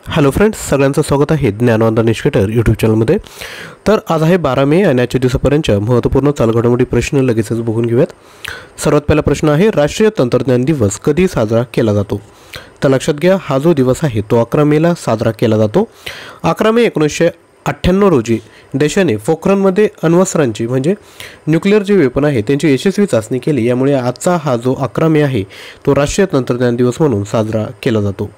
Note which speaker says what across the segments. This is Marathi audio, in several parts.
Speaker 1: हॅलो फ्रेंड्स, सगळ्यांचं स्वागत आहे ज्ञानवंदन निष्कटर यूट्यूब चॅनलमध्ये। तर आज आहे 12 मे आणि आजच्या दिवसापर्यंत महत्त्वपूर्ण चालघडामोडी प्रश्न लगेचच बघून घेऊयात। सर्वात पहिला प्रश्न आहे, राष्ट्रीय तंत्रज्ञान दिवस कधी साजरा केला जातो? तर लक्षात घ्या, हा जो दिवस आहे तो 11 मेला साजरा केला जातो। 11 मे 1998 रोजी देशाने पोखरणमध्ये अण्वस्त्रांची म्हणजे न्यूक्लिअर जे वेपन आहे त्यांची यशस्वी चाचणी केली। यामुळे आजचा हा जो 11 मे आहे तो राष्ट्रीय तंत्रज्ञान दिवस म्हणून साजरा केला जातो।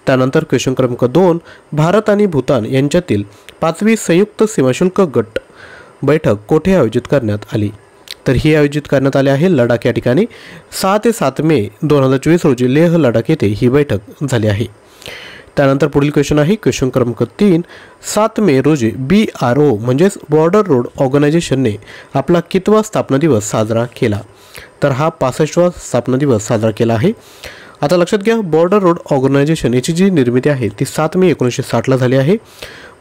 Speaker 1: त्यानंतर क्वेश्चन क्रमांक 2, भारत आणि भूतान यांच्यातील 5वी संयुक्त सीमाशुल्क गट बैठक कोठे आयोजित करण्यात आली? तर ही आयोजित करण्यात आली आहे लडाख या ठिकाणी। 6 ते 7 मे 2024 रोजी लेह लडाख येथे ही बैठक झाली आहे। त्यानंतर पुढील क्वेश्चन आहे क्वेश्चन क्रमांक 3, 7 मे रोजी BRO म्हणजेच बॉर्डर रोड ऑर्गनायझेशनने आपला कितवा स्थापना दिवस साजरा केला? तर हा 65वा स्थापना दिवस साजरा केला आहे। आता लक्षात घ्या, बॉर्डर रोड ऑर्गनायझेशन याची जी निर्मिती आहे ती 7 मे 1960 ला झाली आहे।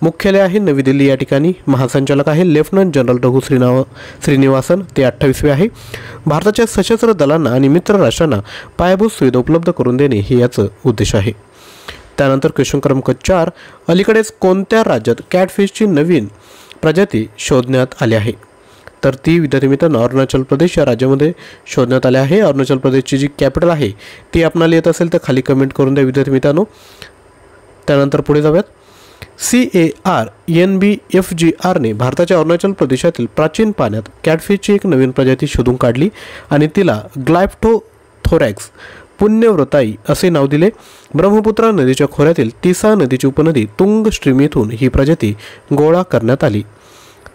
Speaker 1: मुख्यालय आहे नवी दिल्ली या ठिकाणी। महासंचालक आहे लेफ्टनंट जनरल रघु श्रीनिवासन, ते 28वे आहे। भारताच्या सशस्त्र दलांना आणि मित्र राष्ट्रांना पायाभूत सुविधा उपलब्ध करून देणे हे याचं उद्देश आहे। त्यानंतर क्वेश्चन क्रमांक 4, अलीकडेच कोणत्या राज्यात कॅटफिशची नवीन प्रजाती शोधण्यात आली आहे? तर ती विद्यार्थी मित्रांनो अरुणाचल प्रदेश या राज्यामध्ये शोधण्यात आले आहे। अरुणाचल प्रदेशची जी कॅपिटल आहे ती आपणाला येत असेल तर खाली कमेंट करून द्या विद्यार्थी मित्रांनो। त्यानंतर पुढे जाऊयात, CARNBFGRने भारताच्या अरुणाचल प्रदेशातील प्राचीन पाण्यात कॅटफिशची एक नवीन प्रजाती शोधून काढली आणि तिला ग्लायफ्टोथोरॅक्स पुण्यव्रताई असे नाव दिले। ब्रह्मपुत्रा नदीच्या खोऱ्यातील तिसा नदीची उपनदी तुंग स्ट्रीम येथून ही प्रजाती गोळा करण्यात आली।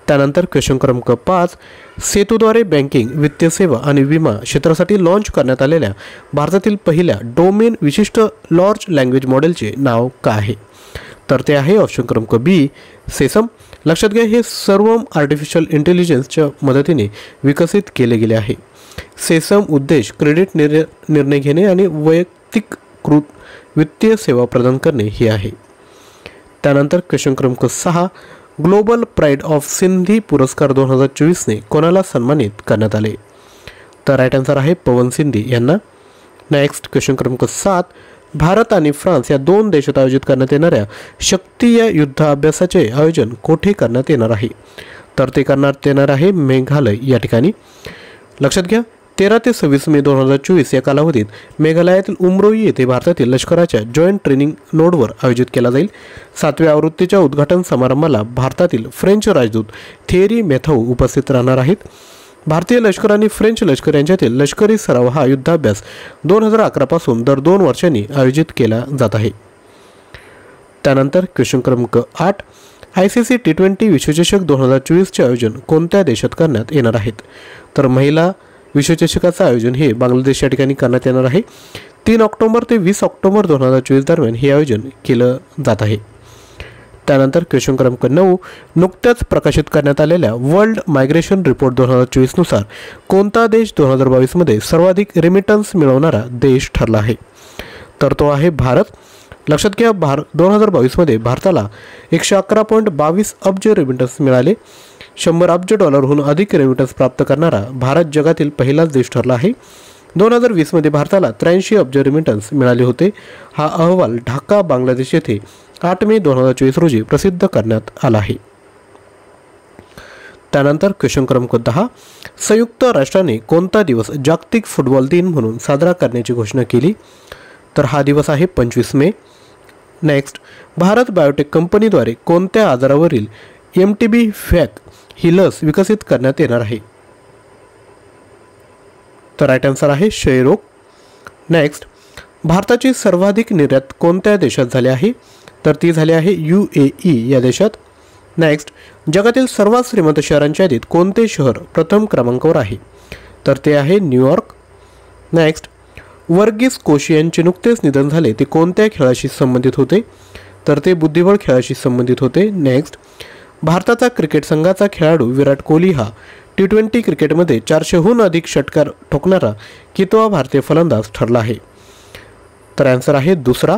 Speaker 1: त्यानंतर क्वेश्चन क्रमांक 5, सेतूद्वारे बँकिंग, वित्तीय सेवा आणि विमा क्षेत्रासाठी लॉन्च करण्यात आलेल्या भारतातील पहिल्या डोमेन विशिष्ट लार्ज लँग्वेज मॉडेलचे नाव काय आहे? तर ते आहे ऑप्शन क्रमांक B, सेसम। लक्षात घ्या, हे सर्व आर्टिफिशियल इंटेलिजन्सच्या मदतीने विकसित केले गेले आहे। सेसम उद्देश क्रेडिट निर्णय घेणे आणि वैयक्तिकृत वित्तीय सेवा प्रदान करणे हे आहे। त्यानंतर क्वेश्चन क्रमांक 6, ग्लोबल प्राइड ऑफ सिंधी पुरस्कार 2024ने कोणाला सन्मानित करण्यात आले? तर राईट आन्सर आहे पवन सिंधी यांना। नेक्स्ट क्वेश्चन क्रमांक 7, भारत आणि फ्रान्स या दोन देशात आयोजित करण्यात येणाऱ्या शक्ती या युद्धाभ्यासाचे आयोजन कोठे करण्यात येणार आहे? तर ते करण्यात येणार आहे मेघालय या ठिकाणी। लक्षात घ्या, 13 ते 26 मे 2024 या कालावधीत मेघालयातील उमरोई येथे भारतातील लष्कराच्या जॉईंट ट्रेनिंग नोडवर आयोजित केला जाईल। 7व्या आवृत्तीच्या उद्घाटन समारंभाला भारतातील फ्रेंच राजदूत थेरी मेथाऊ उपस्थित राहणार आहेत। भारतीय लष्कर आणि फ्रेंच लष्कर यांच्यातील लष्करी सराव हा युद्धाभ्यास 2011 पासून दर 2 वर्षांनी आयोजित केला जात आहे। त्यानंतर क्वेश्चन क्रमांक 8, ICC T20 विश्वचषक 2024चे आयोजन कोणत्या देशात करण्यात येणार आहेत? तर महिला विश्वचषकाचं आयोजन हे बांगलादेश या ठिकाणी करण्यात येणार आहे। 3 ऑक्टोबर ते 20 ऑक्टोबर 2024 दरम्यान हे आयोजन केलं जात आहे। त्यानंतर क्वेश्चन क्रमांक 9, नुकत्याच प्रकाशित करण्यात आलेल्या वर्ल्ड मायग्रेशन रिपोर्ट 2024 नुसार कोणता देश 2022 मध्ये सर्वाधिक रेमिटन्स मिळवणारा देश ठरला आहे? तर तो आहे भारत। लक्षात घ्या, 2022 मध्ये भारताला 111.22 अब्ज रेमिटन्स मिळाले। 100 अब्ज डॉलरहून अधिक रेमिटन्स प्राप्त करणारा भारत जगातील पहिलाच देश ठरला आहे। 2020 मध्ये भारताला 83 अब्ज रेमिटन्स मिळाले होते। हा अहवाल ढाका बांगलादेश येथे 8 मे 2024 रोजी प्रसिद्ध करण्यात आला आहे। त्यानंतर क्वेश्चन क्रमांक 10, संयुक्त राष्ट्राने कोणता दिवस जागतिक फुटबॉल दिन म्हणून साजरा करण्याची घोषणा केली? तर हा दिवस आहे 25 मे। नेक्स्ट, भारत बायोटेक कंपनीद्वारे कोणत्या आजारावरील MTB फॅक ही लस विकसित करण्यात येणार आहे? तर राईट आन्सर आहे क्षयरोग। नेक्स्ट, भारताची सर्वाधिक निर्यात कोणत्या देशात झाली आहे? तर ती झाली आहे UAE या देशात। नेक्स्ट, जगातील सर्वात श्रीमंत शहरांच्या यादीत कोणते शहर प्रथम क्रमांकावर आहे? तर ते आहे न्यूयॉर्क। नेक्स्ट, वर्गीस कोशी यांचे नुकतेच निधन झाले, ते कोणत्या खेळाशी संबंधित होते? तर ते बुद्धिबळ खेळाशी संबंधित होते। नेक्स्ट, भारताचा क्रिकेट संघाचा खेळाडू विराट कोहली हा T20 क्रिकेटमध्ये 400हून अधिक षटकार ठोकणारा कितवा भारतीय फलंदाज ठरला आहे? तर आन्सर आहे दुसरा।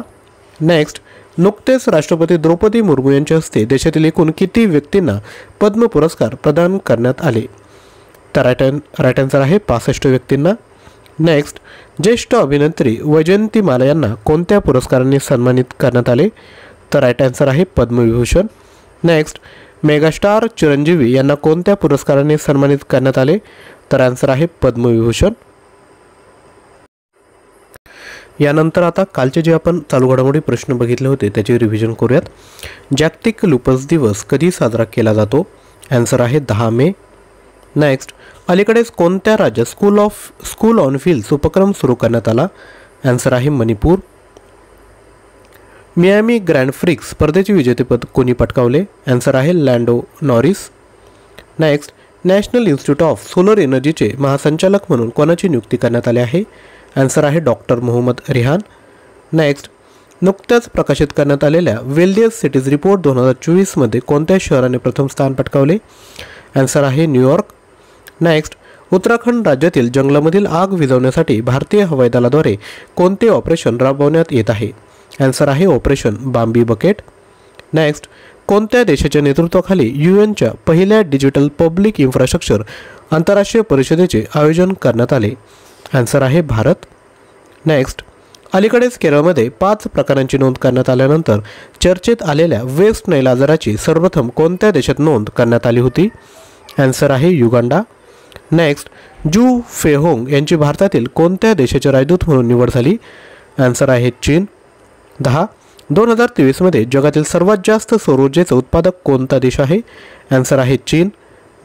Speaker 1: नेक्स्ट, नुकतेच राष्ट्रपती द्रौपदी मुर्मू यांच्या हस्ते देशातील एकूण किती व्यक्तींना पद्म पुरस्कार प्रदान करण्यात आले? तर राईट आन्सर आहे 65 व्यक्तींना। नेक्स्ट, ज्येष्ठ अभिनेत्री वैजयंती माला यांना कोणत्या पुरस्काराने सन्मानित करण्यात आले? तर राईट आन्सर आहे पद्मविभूषण. नेक्स्ट, मेगास्टार चिरंजीवी यांना कोणत्या पुरस्काराने सन्मानित करण्यात आले? तर आन्सर आहे पद्मविभूषण. यानंतर आता कालचे जे आपण चालू घडामोडी प्रश्न बघितले होते त्याचे रिव्हिजन करूयात. जागतिक लुपस दिवस कधी साजरा केला जातो? आन्सर आहे 10 मे. नेक्स्ट, अलीकडेच कोणत्या राज्यात स्कूल ऑन व्हील्स उपक्रम सुरू करण्यात आला? आन्सर आहे मणिपूर. मियामी ग्रँड प्रिक्स स्पर्धेचे विजेतेपद कोणी पटकावले? आन्सर आहे Lando Norris. Next, national institute of solar एनर्जीचे महासंचालक म्हणून कोणाची नियुक्ती करण्यात आली आहे? आन्सर आहे डॉक्टर मोहम्मद रिहान. नेक्स्ट, नुकत्याच प्रकाशित करण्यात आलेल्या वेल्दियस सिटीज रिपोर्ट 2024मध्ये कोणत्या शहराने प्रथम स्थान पटकावले? आन्सर आहे न्यूयॉर्क. नेक्स्ट, उत्तराखंड राज्यातील जंगलामधील आग विझवण्यासाठी भारतीय हवाई दलाद्वारे कोणते ऑपरेशन राबवण्यात येत आहे? आन्सर आहे ऑपरेशन बाम्बी बकेट. नेक्स्ट, कोणत्या देशाच्या नेतृत्वाखाली UNच्या पहिल्या डिजिटल पब्लिक इन्फ्रास्ट्रक्चर आंतरराष्ट्रीय परिषदेचे आयोजन करण्यात आले? आन्सर आहे भारत. नेक्स्ट, अलीकडेच केरळमध्ये 5 प्रकारांची नोंद करण्यात आल्यानंतर चर्चेत आलेल्या वेस्ट नाईल आजाराची सर्वप्रथम कोणत्या देशात नोंद करण्यात आली होती? आन्सर आहे युगांडा. नेक्स्ट, जू फेहोंग यांची भारतातील कोणत्या देशाचे राजदूत म्हणून निवड झाली? आन्सर आहे चीन. 10, 2023मध्ये जगातील सर्वात जास्त सौर ऊर्जेचा उत्पादक कोणता देश आहे? आन्सर आहे चीन.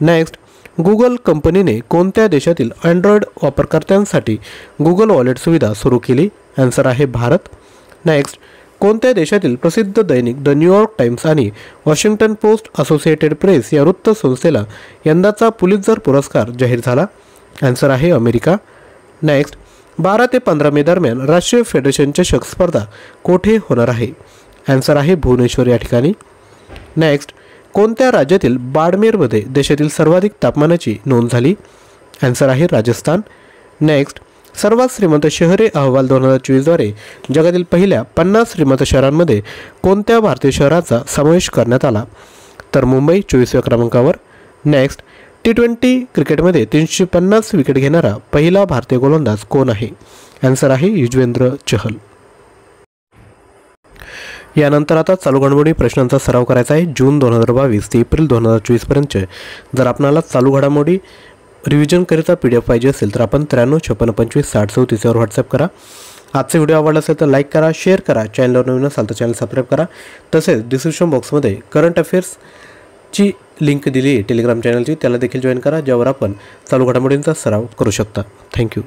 Speaker 1: नेक्स्ट, गुगल कंपनीने कोणत्या देशातील अँड्रॉइड वापरकर्त्यांसाठी गुगल वॉलेट सुविधा सुरू केली? आन्सर आहे भारत. नेक्स्ट, कोणत्या देशातील प्रसिद्ध दैनिक द न्यूयॉर्क टाइम्स आणि वॉशिंग्टन पोस्ट असोसिएटेड प्रेस या वृत्तसंस्थेला यंदाचा पुलित्झर पुरस्कार जाहीर झाला? आन्सर आहे अमेरिका. नेक्स्ट, 12 ते 15 मे दरम्यान राष्ट्रीय फेडरेशन चषक स्पर्धा कोठे होणार आहे? आन्सर आहे भुवनेश्वर या ठिकाणी. नेक्स्ट, कोणत्या राज्यातील बाडमेरमध्ये देशातील सर्वाधिक तापमानाची नोंद झाली? आन्सर आहे राजस्थान. नेक्स्ट, सर्वात श्रीमंत शहरे अहवाल 2024द्वारे जगातील पहिल्या 50 श्रीमंत शहरांमध्ये कोणत्या भारतीय शहराचा समावेश करण्यात आला? तर मुंबई 24व्या क्रमांकावर. नेक्स्ट, T20 क्रिकेटमध्ये 350 विकेट घेणारा पहिला भारतीय गोलंदाज कोण आहे? आन्सर आहे युजवेंद्र चहल. यानंतर आता चालू घडामोडी प्रश्नांचा सराव करायचा आहे जून 2022 ते एप्रिल 2024 पर्यंतचे. जर आपल्याला चालू घडामोडी रिव्हिजन करिता PDF पाहिजे असेल तर आपण 93 56 25 60 34 यावर व्हॉट्सअप करा. आजचा व्हिडिओ आवडला असेल तर लाईक करा, शेअर करा, चॅनलवर नवीन असाल तर चॅनल सबस्क्राईब करा. तसेच डिस्क्रिप्शन बॉक्समध्ये करंट अफेअर्सची लिंक दिली आहे टेलिग्राम चॅनलची, त्याला देखील जॉईन करा, ज्यावर आपण चालू घडामोडींचा सराव करू शकता. थँक्यू.